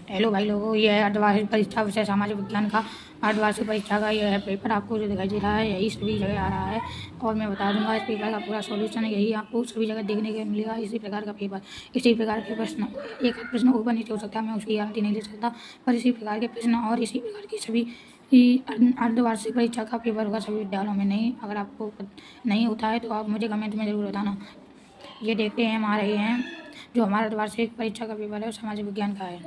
Hello भाई लोगों, ये है अर्धवार्षिक परीक्षा विषय सामाजिक विज्ञान का अर्धवार्षिक परीक्षा का ये है पेपर। आपको जो दिखाई दे रहा है यही सभी जगह आ रहा है और मैं बता दूंगा इस पेपर का पूरा सॉल्यूशन यही आपको सभी जगह देखने को मिलेगा। इसी प्रकार का पेपर, इसी प्रकार के प्रश्न, एक प्रश्न ऊपर नीचे हो सकता है, मैं उसकी गारंटी नहीं ले सकता, पर इसी प्रकार के प्रश्न और इसी प्रकार की सभी अर्धवार्षिक परीक्षा का पेपर होगा सभी विद्यालयों में। नहीं, अगर आपको नहीं होता है तो आप मुझे कमेंट में ज़रूर बताना। ये देखते हैं हम आ रहे हैं जो हमारा अर्धवार्षिक परीक्षा का पेपर है सामाजिक विज्ञान का है,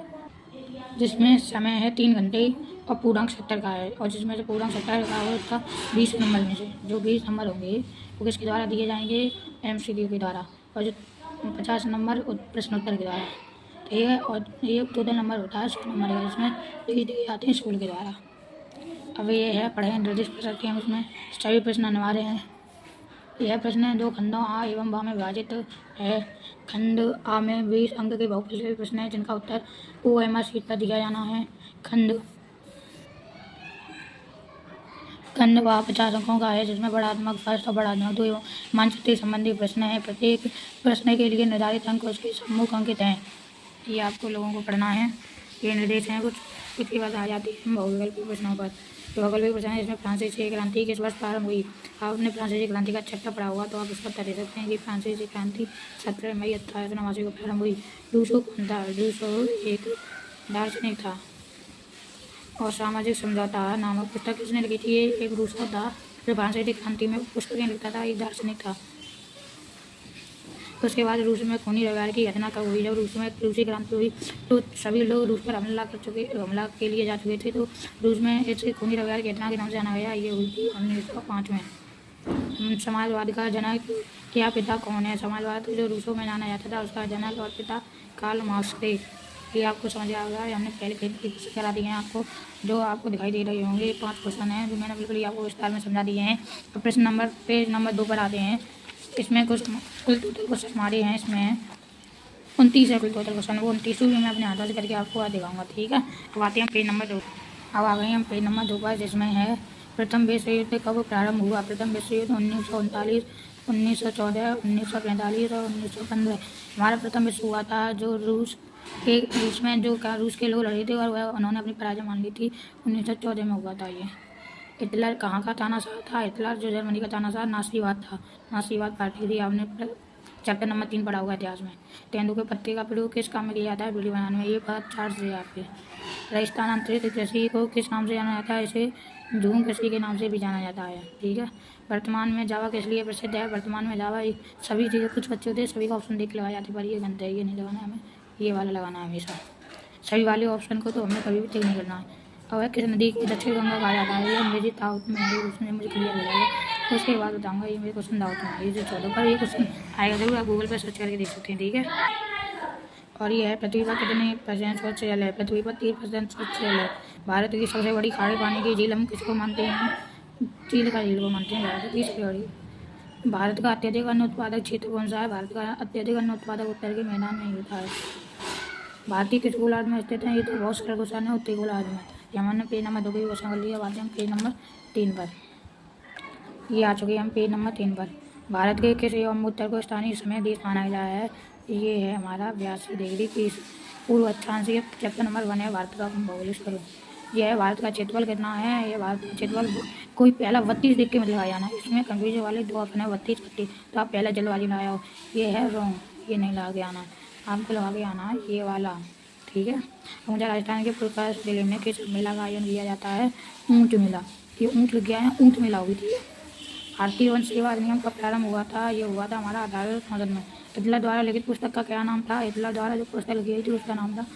जिसमें समय है 3 घंटे और पूर्णांक 70 का है। और जिसमें से पूर्णांक 70 का हो उसका 20 नंबर में से जो 20 नंबर होंगे वो किसके द्वारा दिए जाएंगे, MCQ के द्वारा, और जो 50 नंबर प्रश्नोत्तर के द्वारा, ठीक है। और ये टोटल नंबर होता है 100 नंबर का, जिसमें दिए जाते हैं स्कूल के द्वारा। अब ये है पढ़ें निर्दिष्ट प्रश्न के, हम उसमें सभी प्रश्न अनिवार्य हैं। यह प्रश्न दो खंडों आ एवं बा में विभाजित है। खंड आ में 20 अंक के बहुफल के प्रश्न है जिनका उत्तर OMR शीट पर दिया जाना है। खंड बा 50 अंकों का है, जिसमें बढ़ात्मक फर्स्ट और बढ़ात्मक दो एवं मानचित्र संबंधी प्रश्न है। प्रत्येक प्रश्न के लिए निर्धारित अंक उसके सम्मुख अंकित हैं। ये आपको लोगों को पढ़ना है। ये निर्देश हैं कुछ के बाद आ जाती है भौगोलिक प्रश्नों पर। भौगोलिक प्रश्न है इसमें फ्रांसीसी क्रांति किस वर्ष प्रारंभ हुई। आपने फ्रांसीसी क्रांति का चैप्टर पढ़ा होगा तो आप इसका उत्तर दे सकते हैं कि फ्रांसीसी क्रांति 17 मई 1889 को प्रारंभ हुई। रूसो कौन था? रूसो एक दार्शनिक था। और सामाजिक समझौता नामक पुस्तक किसने लिखी थी? ये एक रूसो था जो फ्रांसीसी क्रांति में पुस्तकें लिखता था, एक दार्शनिक था। उसके बाद रूस में खूनी रविवार की घटना कब हुई? जब रूस में रूसी क्रांति हुई तो सभी लोग रूस पर हमला के लिए जा चुके थे, तो रूस में इसे खूनी रविवार की घटना के नाम से जाना गया। ये हुई थी 1905 में। समाजवाद का जनक क्या पिता कौन है? समाजवाद जो रूसों में जाना जाता था उसका जनक और पिता कार्ल मार्क्स थे। ये आपको समझ आ गया। हमने पहले करा दिए हैं आपको, जो आपको दिखाई दे रहे होंगे। 5 क्वेश्चन हैं जो मैंने बिल्कुल आपको विस्तार में समझा दिए हैं। तो प्रश्न पेज नंबर 2 पर आते हैं। इसमें कुल टोटल क्वेश्चन हमारे हैं, इसमें 29 है कुल टोटल क्वेश्चन। वो 29 भी मैं अपने हाथों से करके आपको दिखाऊंगा, ठीक है। अब आते हैं पेज नंबर 2। अब आ गए हम पेज नंबर 2 पर, जिसमें है प्रथम विश्व युद्ध कब प्रारंभ हुआ। प्रथम विश्व युद्ध 1939, 1914, 1945 और 1915 हमारा प्रथम विश्व हुआ था। जो रूस में जो रूस के लोग लड़े थे और वह उन्होंने अपनी पराजय मान ली थी। 1914 में हुआ था ये। हिटलर कहाँ का तानाशाह था? हिटलर जो जर्मनी का तानाशाह नासीवाद था। नासीवाद पार्टी थी। आपने चैप्टर नंबर 3 पढ़ा होगा इतिहास में। तेंदुए के पत्ते का प्रयोग किस काम में किया जाता है? वीडियो बनाने में। ये बात 4 से आपके। स्थानांतरित कृषि को किस नाम से जाना जाता है? इसे झूम कृषि के नाम से भी जाना जाता है, ठीक है। वर्तमान में जावा किस लिए प्रसिद्ध है? वर्तमान में जावा सभी चीज़ें, कुछ बच्चे होते हैं सभी का ऑप्शन देख के लगाए जाते, पर ये गलत है, ये नहीं लगाना है हमें, ये वाला लगाना है हमेशा। सभी वाले ऑप्शन को तो हमें कभी भी चेक नहीं करना है। और किस नदी को दक्षिण गंगा कहा जाता है? ये अंग्रेजी दाउत में है, उसमें मुझे क्लियर हो जाएगा। उसके बाद बताऊंगा। ये मेरे क्वेश्चन दाउत में है, ये जो 14 पर ये क्वेश्चन आएगा जरूर, आप गूगल पर सर्च करके देख सकते हैं, ठीक है। और ये है पृथ्वी पर कितने % स्वच्छ जल है? पृथ्वी पर 30% स्वच्छ जल है। भारत की सबसे बड़ी खारे पानी की झील हम किसको मानते हैं? चील का झील को मानते हैं भारत की सबसे बड़ी। भारत का अत्यधिक अन्न उत्पादक क्षेत्र कौन सा है? भारत का अत्यधिक अन्न उत्पादक उत्तर के मैदान में ही होता है। भारतीय किस गोलार्ध में स्थित है? ये तो बहुत सारा क्वेश्चन है, उत्तरी गोलार्ध में। ये हमने पेज नंबर 2 की क्वेश्चन कर लिया। बात हम पेज नंबर 3 पर, ये आ चुके हैं हम पेज नंबर 3 पर। भारत के किस एवं उत्तर को स्थानीय समय देश माना गया है? ये है हमारा 82 डिग्री 30 पूर्व अक्षांश। ये चैप्टर नंबर 1 है भारत का भौगोलिक स्वरूप। यह है भारत का क्षेत्रफल कितना है? ये भारत का क्षेत्रफल कोई पहला 32 देख के मतलब आ जाना। इसमें कंफ्यूजन वाले 2 ऑप्शन है 32, तो आप पहला जल्दबाजी लगाया हो। ये है रॉन्ग, ये नहीं लगा के आना, आपको लगा के आना है ये वाला, ठीक है। मुझे राजस्थान के प्रकाश जिले में किस मेला का आयोजन किया जाता है? ऊँट मेला। ये ऊँट लग गया है, ऊँट मेला हुई थी। भारतीय वन सेवा अधिनियम का प्रारंभ हुआ था? ये हुआ था हमारा 1864 में। हिटलर द्वारा लिखित पुस्तक का क्या नाम था? हिटलर द्वारा जो पुस्तक लिखी गई थी उसका नाम था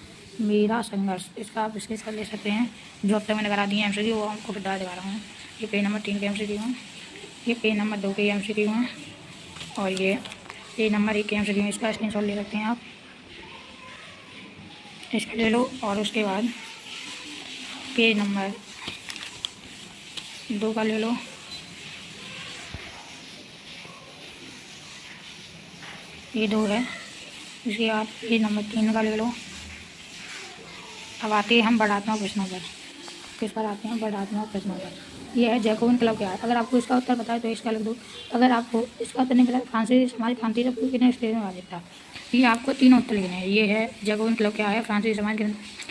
मेरा संघर्ष। इसका आप विशेष कर ले सकते हैं, जो अब तक मैंने करा दिए MCQ वो आपको फिर दिखा रहा हूँ। ये पेज नंबर 3 के MCQ हैं, ये पेज नंबर 2 के MCQ हैं, और ये पेज नंबर 1 के MCQ। इसका स्क्रीनशॉट ले सकते हैं आप, इसका ले लो। और उसके बाद पेज नंबर 2 का ले लो, ये 2 है। इसके बाद पेज नंबर 3 का ले लो। अब आते हैं हम बढ़ात्मक प्रश्नों पर। किस पर आते हैं? बढ़ात्मक प्रश्नों पर। यह है जैकोबिन क्लब क्या है? अगर आपको इसका उत्तर पता है तो इसका लिख दो। अगर आपको इसका उत्तर नहीं पता, फ्रांसीसी समाज क्रांति जब कितने स्टेज में विभाजित था? ये आपको तीनों उत्तर लिखने हैं। ये है जगह मतलब क्या है फ्रांसीसी समाज के,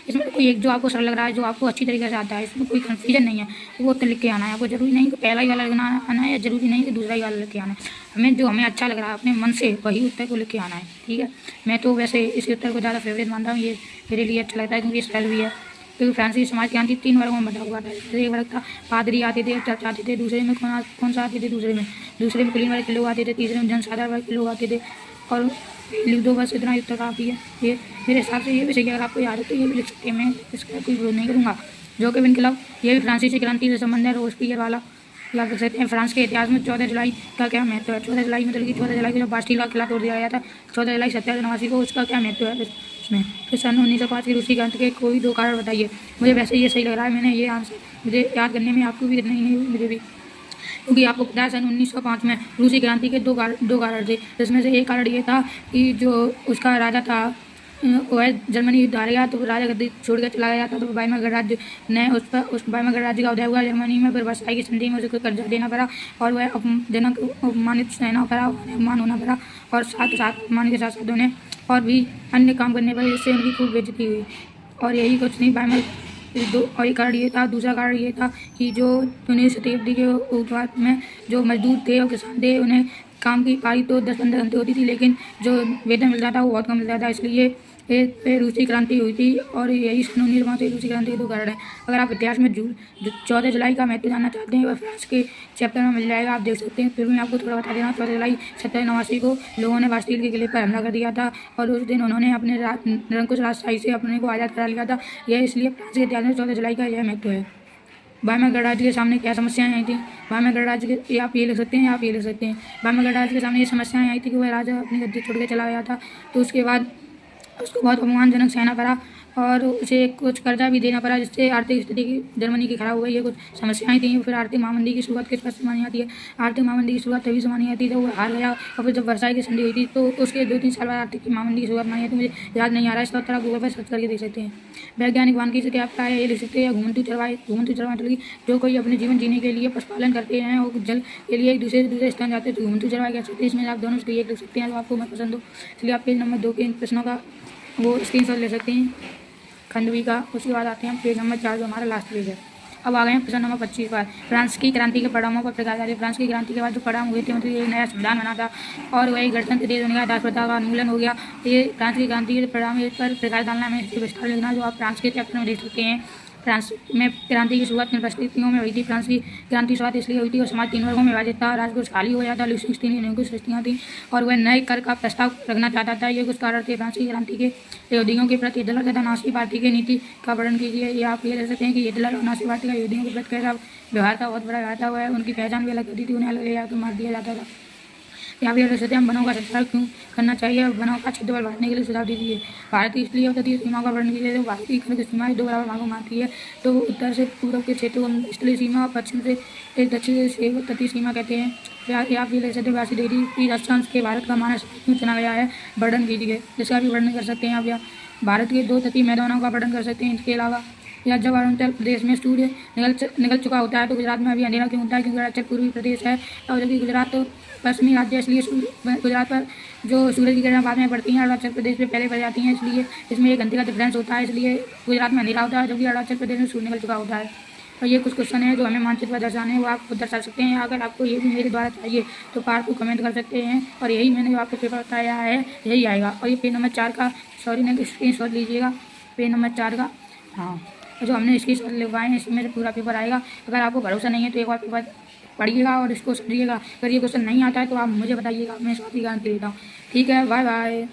इसमें कोई एक जो आपको सरल लग रहा है, जो आपको अच्छी तरीके से आता है, इसमें कोई कन्फ्यूजन नहीं है, वो उत्तर लिख के आना है। आपको जरूरी नहीं कि पहला ही वाला लिखना आना है, या जरूरी नहीं कि दूसरा ही वाला लिख के आना है। हमें अच्छा लग रहा है अपने मन से वही उत्तर को लिख के आना है, ठीक है। मैं तो वैसे इस उत्तर को ज़्यादा फेवरेट मानता हूँ, ये मेरे लिए अच्छा लगता है क्योंकि सरल भी है। क्योंकि फ्रांसीसी समाज क्रांति 3 वर्गों में बटा हुआ था। जैसे एक वर्ग था पादरी आते थे, चर्च आते थे। दूसरे में कौन सा आते थे? दूसरे में कुलीन वर्ग के लोग आते थे। तीसरे में जनसाधारण वर्ग के लोग आते थे। और लिख दो, बस इतना उत्तर काफ़ी है। ये मेरे हिसाब से ये भी सही है। अगर आपको याद है तो ये भी लिख सकते हैं, मैं इसका कोई विरोध नहीं करूँगा। जोकोविन क्लब, ये भी फ्रांसीसी क्रांति से संबंध है, रोस्पियर वाला। या लिख सकते हैं फ्रांस के इतिहास में 14 जुलाई का क्या महत्व है। 14 जुलाई मतलब कि 14 जुलाई को जब बास्टील का किला तोड़ दिया गया था, 14 जुलाई 1789 को, उसका क्या महत्व है इसमें। फिर सन 1905 की रूसी क्रांति के कोई 2 कारण बताइए। मुझे वैसे ये सही लग रहा है, मैंने ये आंसर मुझे याद करने में आपको भी नहीं मुझे भी, क्योंकि आपको पता है सन 1905 में रूसी क्रांति के दो कारण थे। जिसमें से एक कारण ये था कि जो उसका राजा था वह जर्मनी युद्ध हार गया, तो राजा गद्दी छोड़ कर चला गया था। तो वाइमर गणराज्य ने उस वाइमर गणराज्य का उदय हुआ जर्मनी में। फिर वर्साई की संधि में उसको कर्जा देना पड़ा और वह अपमानित रहना पड़ा, अपमान होना पड़ा, और साथ साथ अपमान के साथ साथ उन्हें और भी अन्य काम करने पर, जिससे उनकी खूब बेइज्जती हुई। और यही कुछ नहीं, वाइमर और एक कारण ये था। दूसरा कारण ये था कि जो 19वीं शताब्दी के उत्पाद में जो मजदूर थे और किसान थे, उन्हें काम की पारी तो 10-15 घंटे होती थी, लेकिन जो वेतन मिलता था वो बहुत कम मिलता था। इसलिए ये रूसी क्रांति हुई थी। और यही सन 1905 से रूसी क्रांति के 2 कारण हैं। अगर आप इतिहास में 14 जुलाई का महत्व जानना चाहते हैं, वह फ्रांस के चैप्टर में मिल जाएगा, आप देख सकते हैं। फिर मैं आपको थोड़ा बता देना, 14 जुलाई 1789 को लोगों ने बास्टील के किले पर हमला कर दिया था, और उस दिन उन्होंने अपने निरंकुश राजशाही से अपने को आज़ाद करा लिया था। यह इसलिए फ्रांस के इतिहास में 14 जुलाई का यह महत्व है। वाइमर गणराज्य के सामने क्या समस्याएं आई थी? वाइमर गणराज्य के, आप ये लिख सकते हैं, आप ये लिख सकते हैं। वाइमर गणराज्य के सामने ये समस्याएं आई थी कि वह राजा अपनी गद्दी छोड़ के चला गया था, तो उसके बाद उसको बहुत अपमानजनक सहना पड़ा और उसे कुछ कर्जा भी देना पड़ा, जिससे आर्थिक स्थिति की जर्मनी की खराब हो गई। ये कुछ समस्याएं थी। फिर आर्थिक महामंदी की शुरुआत किस बात से मानी जाती है? आर्थिक महामंदी की शुरुआत तभी से मानी जाती है जब वो हार गया, और फिर जब वर्साई की संधि हुई थी, तो उसके 2-3 साल बाद आर्थिक महामंदी की शुरुआत मानी जाती है। मुझे याद नहीं आ रहा है, इसका उत्तर आप गूगल पर सर्च करके देख सकते हैं। वैज्ञानिक वानिकी से क्या आपका है? ये लिख सकते हैं घुमंतु चरवाहे मतलब जो कोई अपने जीवन जीने के लिए पशुपालन करते हैं और जल के लिए एक दूसरे स्थान जाते हैं, तो घुमंतु चरवाहे कह सकते हैं। इसमें आप दोनों से एक लिख सकते हैं जो आपको मैं पसंद हो। इसलिए आप पेज नंबर 2 के इन प्रश्नों का वो स्क्रीनशॉट ले सकते हैं, खंड बी का। उसके बाद आते हैं हम पेज नंबर 4, जो हमारा लास्ट पेज है। अब आ गए हैं प्रश्न नंबर 25 पर। फ्रांस की क्रांति के परिणामों पर प्रकाश डालिए। फ्रांस की क्रांति के बाद जो परिणाम हुए थे, मतलब एक नया संविधान बना था और वही गणतंत्र देश बन गया, दासप्रथा का उन्मूलन हो गया। ये फ्रांस की क्रांति के परिणाम पर प्रकाश डालना में विस्तार लिखना, जो आप फ्रांस के चैप्टर में देख सकते हैं। फ्रांस में क्रांति की शुरुआत किन परिस्थितियों में हुई थी? फ्रांस की क्रांति शुरुआत इसलिए हुई थी और समाज 3 वर्गों में विभाजित था। राजकोष खाली हो गया था, लुई 16 की कुछ सृष्टियाँ थी और वह नए कर का प्रस्ताव रखना चाहता था। ये कुछ कारण थे फ्रांस की क्रांति के। यहूदियों के प्रति हिटलर तथा नाज़ी पार्टी की नीति का वर्णन कीजिए। ये आप ये कह सकते हैं कि हिटलर और नाज़ी पार्टी का यहूदियों के प्रति कैसा व्यवहार था, बहुत बड़ा व्यवहार था। वह उनकी पहचान भी अलग होती थी, उन्हें अलग ले जाकर मार दिया जाता था। यहाँ भी अलग हम वनों का संचार क्यों करना चाहिए? वनों का क्षेत्रफल बढ़ाने के लिए सुझाव दीजिए। भारत की इसलिए तटीय सीमा का वर्णन कीजिए। तो भारत की खंड सीमा 2 बराबर भागों में आती है। तो उत्तर से पूर्व के क्षेत्र को स्थलीय सीमा और पश्चिम से दक्षिण से तटीय सीमा कहते हैं। आप ये ले सकते हैं 82 डिग्री की अक्षांश के भारत का मानक क्यों चुना गया है? वर्णन कीजिए, जिसका भी वर्णन कर सकते हैं आप। या भारत के 2 तटीय मैदानों का वर्णन कर सकते हैं। इसके अलावा या जब अरुणाचल प्रदेश में सूर्य निकल चुका होता है, तो गुजरात में अभी अंधेरा क्यों होता है? क्योंकि अरुणाचल पूर्वी प्रदेश है और जबकि गुजरात तो पश्चिमी राज्य है, इसलिए गुजरात पर जो सूरज की किरणें बाद में पड़ती हैं, अरुणाचल प्रदेश में पहले पड़ जाती हैं, इसलिए इसमें 1 घंटे का डिफरेंस होता है। इसलिए गुजरात में अंधेरा होता है जबकि अरुणाचल प्रदेश में सूर्य निकल चुका होता है। और ये कुछ क्वेश्चन है जो हमें मानचित्र पर दर्शाने हैं, वो आप खुद दर्शा सकते हैं। अगर आपको ये भी मेरे द्वारा चाहिए तो पार्ट 2 कमेंट कर सकते हैं। और यही मैंने जो आपको पेपर बताया है यही आएगा। और ये पेज नंबर 4 का स्क्रीनशॉट लीजिएगा, पेज नंबर 4 का। हाँ, जो हमने स्क्रीनशॉट लगवाए हैं इसमें से पूरा पेपर आएगा। अगर आपको भरोसा नहीं है तो एक बार पेपर पढ़िएगा और इसको समझिएगा। अगर ये क्वेश्चन नहीं आता है तो आप मुझे बताइएगा, मैं इसकी गारंटी देता हूँ। ठीक है, बाय बाय।